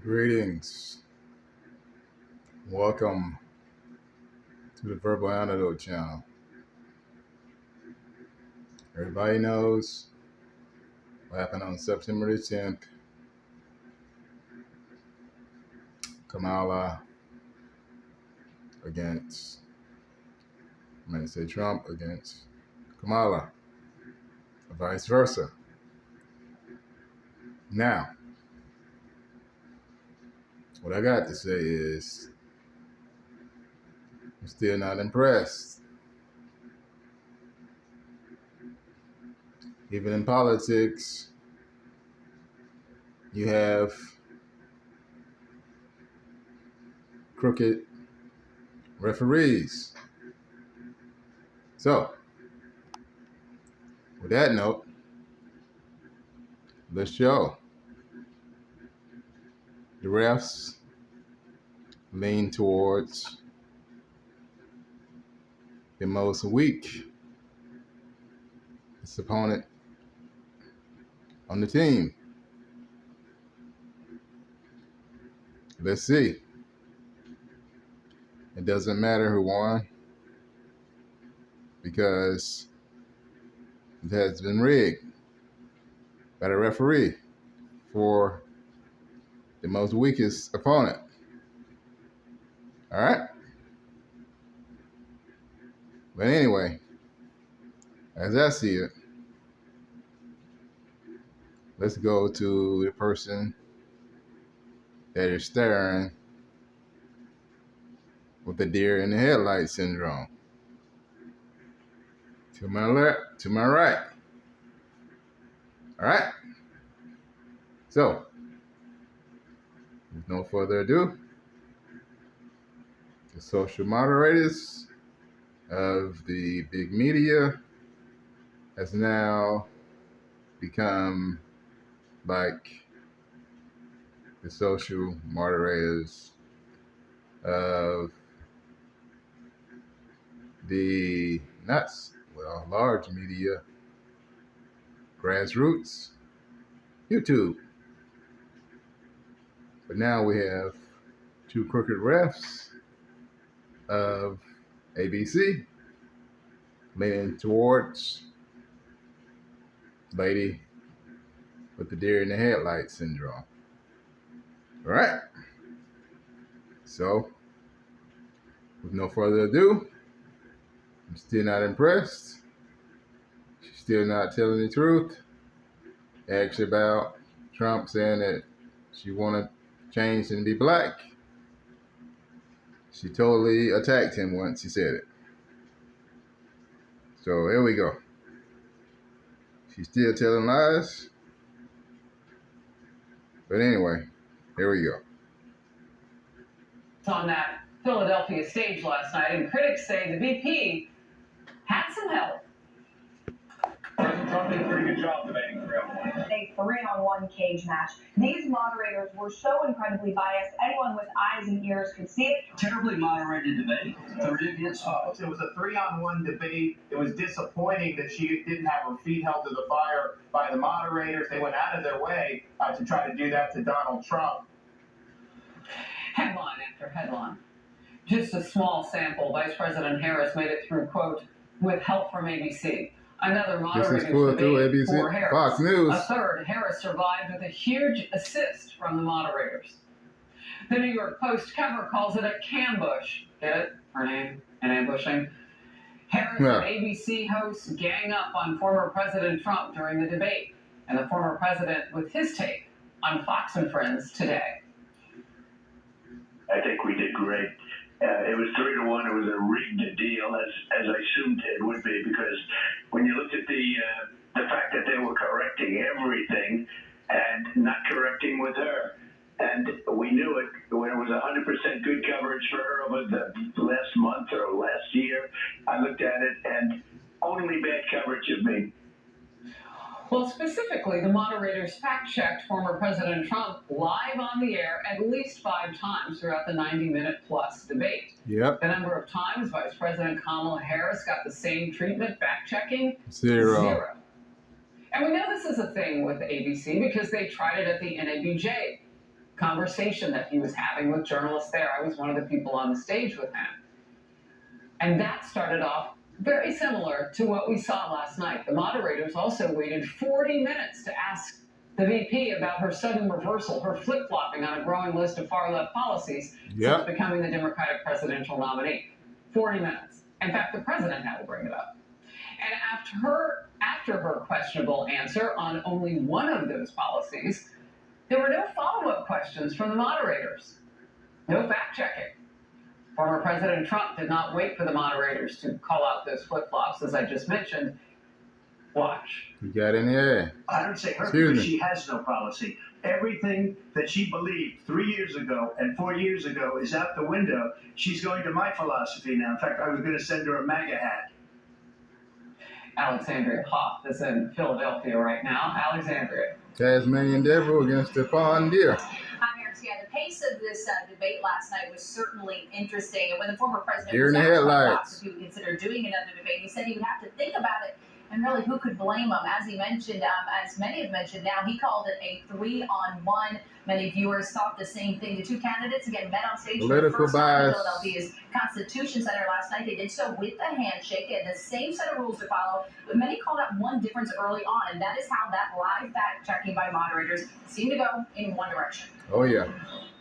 Greetings. Welcome to the Verbal Antidote channel. Everybody knows what happened on September the 10th. Kamala against, I'm going to say Trump against Kamala, or vice versa. Now, what I got to say is, I'm still not impressed. Even in politics, you have crooked referees. So, with that note, let's show. The refs lean towards the most weak opponent on the team. Let's see. It doesn't matter who won because it has been rigged by the referee for the most weakest opponent. All right? But anyway, as I see it, let's go to the person that is staring with the deer in the headlight syndrome. To my left, to my right. All right? So, with no further ado, the social moderators of the big media has now become like the social moderators of the large media, grassroots, YouTube. But now we have two crooked refs of ABC leaning towards lady with the deer in the headlight syndrome. All right. So, with no further ado, I'm still not impressed. She's still not telling the truth. Actually, about Trump saying that she wanted to change and be black. She totally attacked him once he said it. So here we go. She's still telling lies. But anyway, here we go. On that Philadelphia stage last night, and critics say the VP had some help. President Trump did a pretty good job debating for everyone. A 3-on-1 cage match. These moderators were so incredibly biased, anyone with eyes and ears could see it. Terribly moderated debate. 30 against 5. It was a 3-on-1 debate. It was disappointing that she didn't have her feet held to the fire by the moderators. They went out of their way to try to do that to Donald Trump. Headline after headline. Just a small sample. Vice President Harris made it through, quote, with help from ABC. Another moderator's debate for Harris. Fox News. A third, Harris survived with a huge assist from the moderators. The New York Post cover calls it a cambush. Get it? Her name and ambushing. Harris and ABC hosts gang up on former President Trump during the debate, and the former president with his take on Fox and Friends today. I think we did great. It was 3-1. It was a rigged deal, as I assumed it would be, because when you looked at the fact that they were correcting everything and not correcting with her, and we knew it when it was 100% good coverage for her over the last month or last year. I looked at it and only bad coverage of me. Well, specifically, the moderators fact-checked former President Trump live on the air at least 5 times throughout the 90-minute-plus debate. Yep. The number of times Vice President Kamala Harris got the same treatment fact-checking? 0. And we know this is a thing with ABC because they tried it at the NABJ. conversation that he was having with journalists there. I was one of the people on the stage with him. And that started off very similar to what we saw last night. The moderators also waited 40 minutes to ask the VP about her sudden reversal, her flip-flopping on a growing list of far-left policies since becoming the Democratic presidential nominee. 40 minutes. In fact, the president had to bring it up. And after her questionable answer on only one of those policies, there were no follow-up questions from the moderators. No fact-checking. Former President Trump did not wait for the moderators to call out those flip-flops, as I just mentioned. Watch. You got in there. I don't say her because she has no policy. Everything that she believed 3 years ago and 4 years ago is out the window. She's going to my philosophy now. In fact, I was going to send her a MAGA hat. Alexandria Hoff is in Philadelphia right now. Alexandria. Tasmanian Devil against Stephon Deere. Yeah, the pace of this debate last night was certainly interesting. And when the former president Deer in was the asked headlights if he would consider doing another debate, he said he would have to think about it. And really, who could blame him? As he mentioned, as many have mentioned now, he called it a 3-on-1. Many viewers thought the same thing. The two candidates, again, met on stage for the first time in Philadelphia's Constitution Center last night. They did so with a handshake. They had the same set of rules to follow, but many called out one difference early on, and that is how that live fact-checking by moderators seemed to go in one direction. Oh, yeah.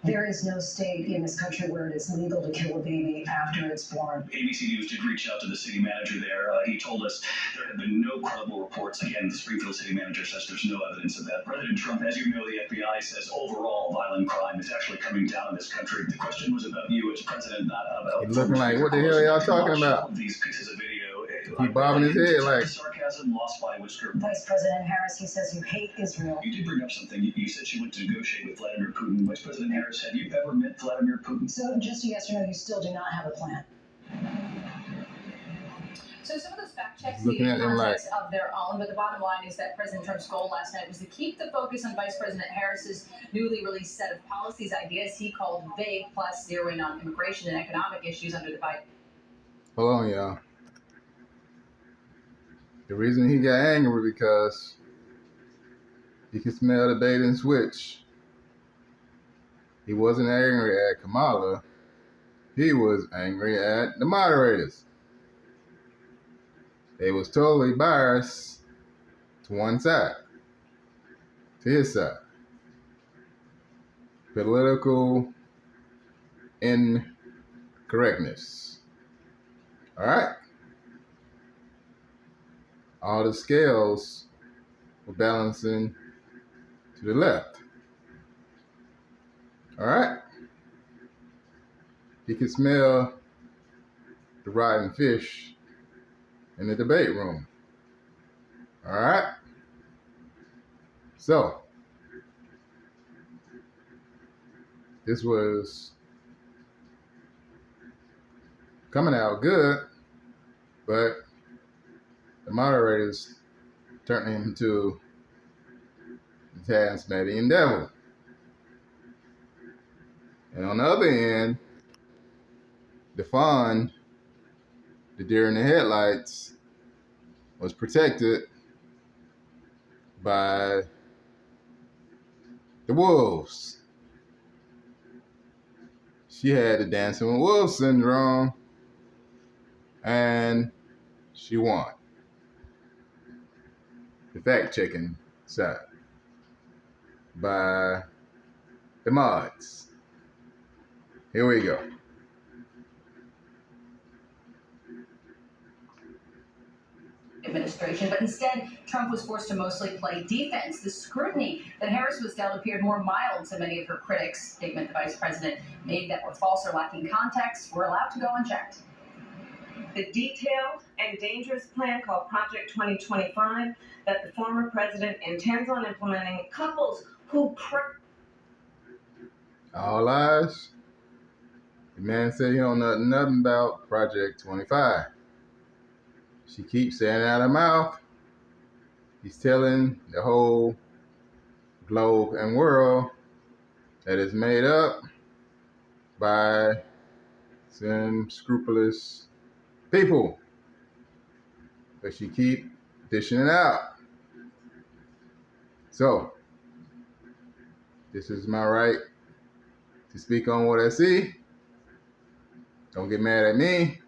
There is no state in this country where it is legal to kill a baby after it's born. ABC News did reach out to the city manager there. He told us there have been no credible reports. Again, the Springfield city manager says there's no evidence of that. President Trump, as you know, the FBI says overall violent crime is actually coming down in this country. The question was about you as president, not about... He's looking like, what the hell are y'all talking about? These pieces of video. Keep bobbing his head like... Sarcasm lost by whisker. Vice President Harris, he says you hate Israel. You did bring up something. You said she went to negotiate with Vladimir Putin. Vice President Harris, have you ever met Vladimir Putin? So just a yes or no, you still do not have a plan. So some of those fact checks Looking at them like... of their own, but the bottom line is that President Trump's goal last night was to keep the focus on Vice President Harris's newly released set of policies, ideas he called vague, plus zeroing on immigration and economic issues under the Biden. Hold on, y'all. The reason he got angry because he could smell the bait and switch. He wasn't angry at Kamala. He was angry at the moderators. They was totally biased to one side, to his side. Political incorrectness. All right? All the scales were balancing to the left. All right? You can smell the rotten fish in the debate room. All right? So, this was coming out good, but the moderators turned him into the Tasmanian Devil. And on the other end, Stephon, the deer in the headlights, was protected by the wolves. She had the dancing with wolves syndrome, and she won. The fact-checking side by the mods. Here we go. Administration, but instead Trump was forced to mostly play defense. The scrutiny that Harris was dealt appeared more mild to many of her critics. Statement the vice president made that were false or lacking context were allowed to go unchecked. The detailed and dangerous plan called Project 2025 that the former president intends on implementing couples who all lies. The man said he don't know nothing about Project 25. She keeps saying it out of her mouth. He's telling the whole globe and world that is made up by some scrupulous people. But she keep dishing it out. So, this is my right to speak on what I see. Don't get mad at me.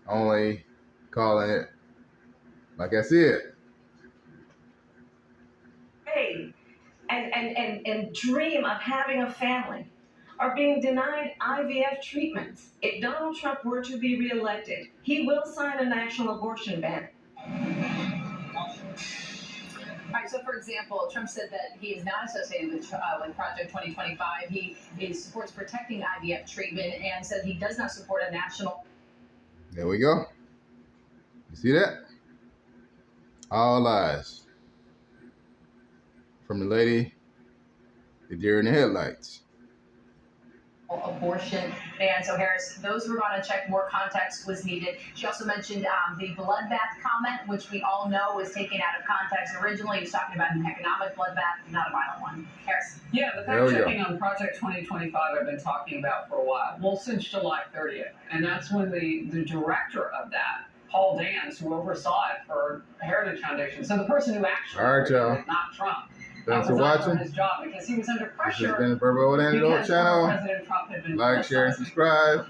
Only calling it like I see it. And dream of having a family are being denied IVF treatments. If Donald Trump were to be reelected, he will sign a national abortion ban. All right, so for example, Trump said that he is not associated with Project 2025. He supports protecting IVF treatment and said he does not support a national. There we go. You see that? All lies. From the lady, the deer in the headlights. Abortion ban. So Harris, those were going to check. More context was needed. She also mentioned the bloodbath comment, which we all know was taken out of context. Originally, he was talking about an economic bloodbath, not a violent one. Harris. Yeah, the fact checking on Project 2025 I've been talking about for a while. Well, since July 30th. And that's when the director of that, Paul Dance, who oversaw it for Heritage Foundation. So the person who actually created it, not Trump. Thanks for watching. His job because he was under pressure. This has been the Verbal Antidote channel. President Trump had been like, share, and subscribe.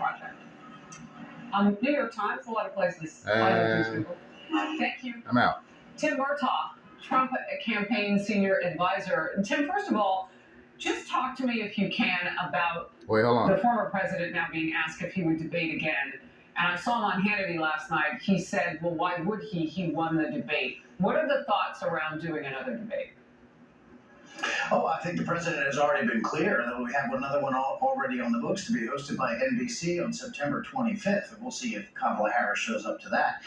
New York Times, a lot of places. And thank you. I'm out. Tim Murtaugh, Trump campaign senior advisor. Tim, first of all, just talk to me if you can about the former president now being asked if he would debate again. And I saw him on Hannity last night. He said, well, why would he? He won the debate. What are the thoughts around doing another debate? Oh, I think the president has already been clear that we have another one already on the books to be hosted by NBC on September 25th. We'll see if Kamala Harris shows up to that.